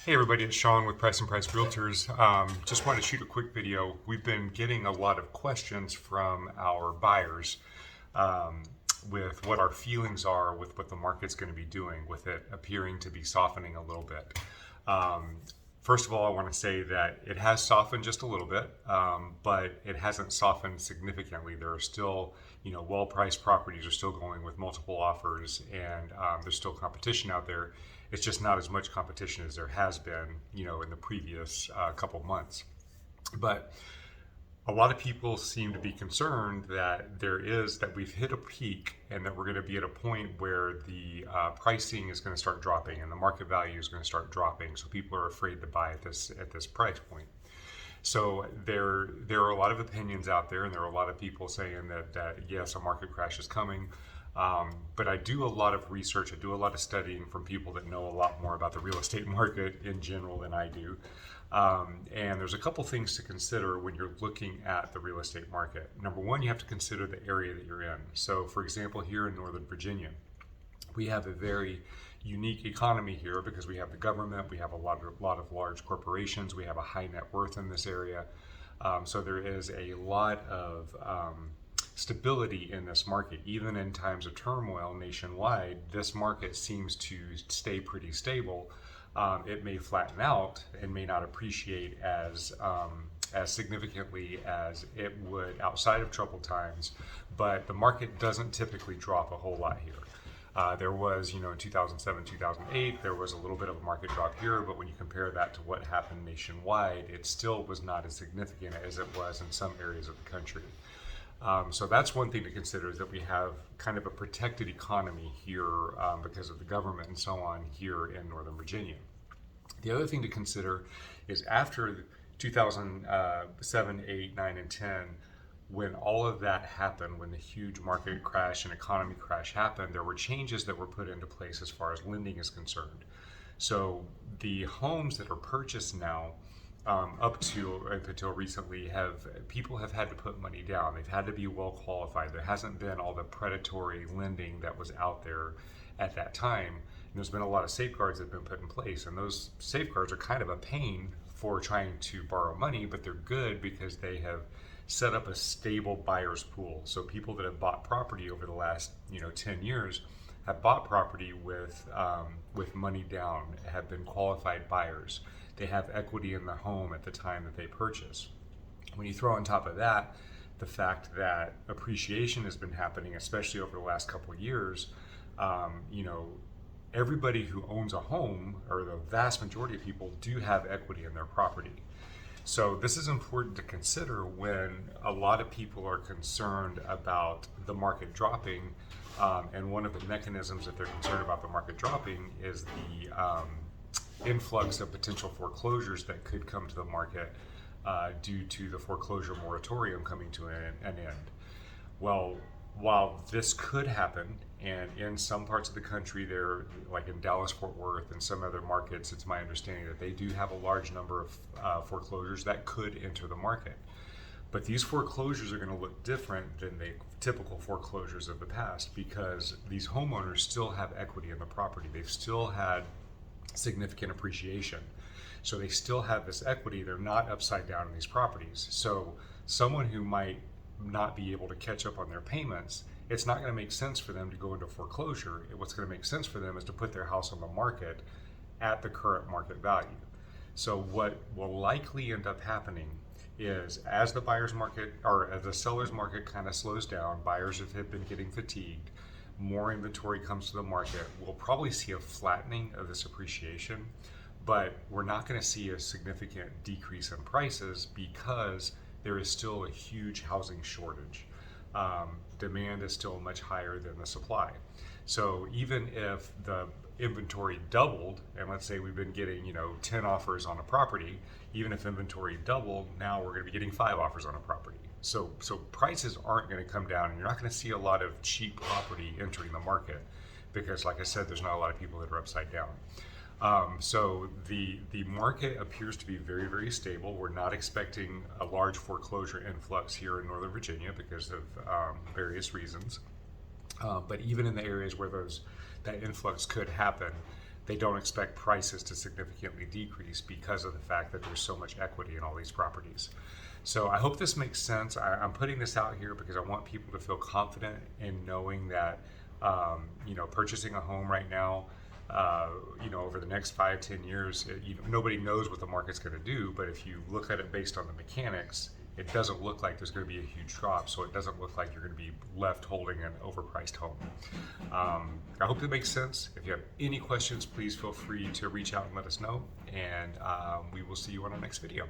Hey everybody, it's Sean with Price and Price Realtors. Just wanted to shoot a quick video. We've been getting a lot of questions from our buyers um, with what our feelings are with what the market's going to be doing, with it appearing to be softening a little bit. Um, First of all, I want to say that it has softened just a little bit, but it hasn't softened significantly. There are still, well-priced properties are still going with multiple offers, and there's still competition out there. It's just not as much competition as there has been, in the previous couple months. But a lot of people seem to be concerned that we've hit a peak and that we're going to be at a point where the pricing is going to start dropping and the market value is going to start dropping. So people are afraid to buy at this price point. So there are a lot of opinions out there, and there are a lot of people saying that yes, a market crash is coming. But I do a lot of research. I do a lot of studying from people that know a lot more about the real estate market in general than I do. And there's a couple things to consider when you're looking at the real estate market. Number one, you have to consider the area that you're in. So, for example, here in Northern Virginia, we have a very unique economy here because we have the government, we have a lot of large corporations, we have a high net worth in this area. So there is a lot of stability in this market. Even in times of turmoil nationwide, this market seems to stay pretty stable. It may flatten out and may not appreciate as significantly as it would outside of troubled times, but the market doesn't typically drop a whole lot here. There was, in 2007, 2008, there was a little bit of a market drop here, but when you compare that to what happened nationwide, it still was not as significant as it was in some areas of the country. So that's one thing to consider, is that we have kind of a protected economy here because of the government and so on here in Northern Virginia. The other thing to consider is after 2007, 8, 9, and 10, when all of that happened, when the huge market crash and economy crash happened, there were changes that were put into place as far as lending is concerned. So the homes that are purchased now, up until recently, people have had to put money down. They've had to be well qualified. There hasn't been all the predatory lending that was out there at that time. And there's been a lot of safeguards that have been put in place, and those safeguards are kind of a pain for trying to borrow money, but they're good because they have set up a stable buyer's pool. So people that have bought property over the last 10 years have bought property with money down, have been qualified buyers. They have equity in the home at the time that they purchase. When you throw on top of that the fact that appreciation has been happening, especially over the last couple of years, everybody who owns a home, or the vast majority of people, do have equity in their property. So this is important to consider when a lot of people are concerned about the market dropping. And one of the mechanisms that they're concerned about the market dropping is the influx of potential foreclosures that could come to the market due to the foreclosure moratorium coming to an end. Well, while this could happen, and in some parts of the country, there, like in Dallas, Fort Worth, and some other markets, it's my understanding that they do have a large number of foreclosures that could enter the market. But these foreclosures are going to look different than the typical foreclosures of the past, because these homeowners still have equity in the property. They've still had significant appreciation. So they still have this equity. They're not upside down in these properties. So someone who might not be able to catch up on their payments, it's not going to make sense for them to go into foreclosure. What's going to make sense for them is to put their house on the market at the current market value. So what will likely end up happening is, as the buyer's market, or as the seller's market kind of slows down, buyers have been getting fatigued, more inventory comes to the market, we'll probably see a flattening of this appreciation, but we're not going to see a significant decrease in prices because there is still a huge housing shortage. Demand is still much higher than the supply. So even if the inventory doubled, and let's say we've been getting 10 offers on a property, even if inventory doubled, now we're going to be getting 5 offers on a property. So prices aren't going to come down, and you're not going to see a lot of cheap property entering the market because, like I said, there's not a lot of people that are upside down. So the market appears to be very, very stable. We're not expecting a large foreclosure influx here in Northern Virginia because of various reasons. But even in the areas where that influx could happen, they don't expect prices to significantly decrease because of the fact that there's so much equity in all these properties. So I hope this makes sense. I'm putting this out here because I want people to feel confident in knowing that, purchasing a home right now, over the next 5-10 years, nobody knows what the market's going to do. But if you look at it based on the mechanics, it doesn't look like there's going to be a huge drop. So it doesn't look like you're going to be left holding an overpriced home. I hope that makes sense. If you have any questions, please feel free to reach out and let us know. And we will see you on our next video.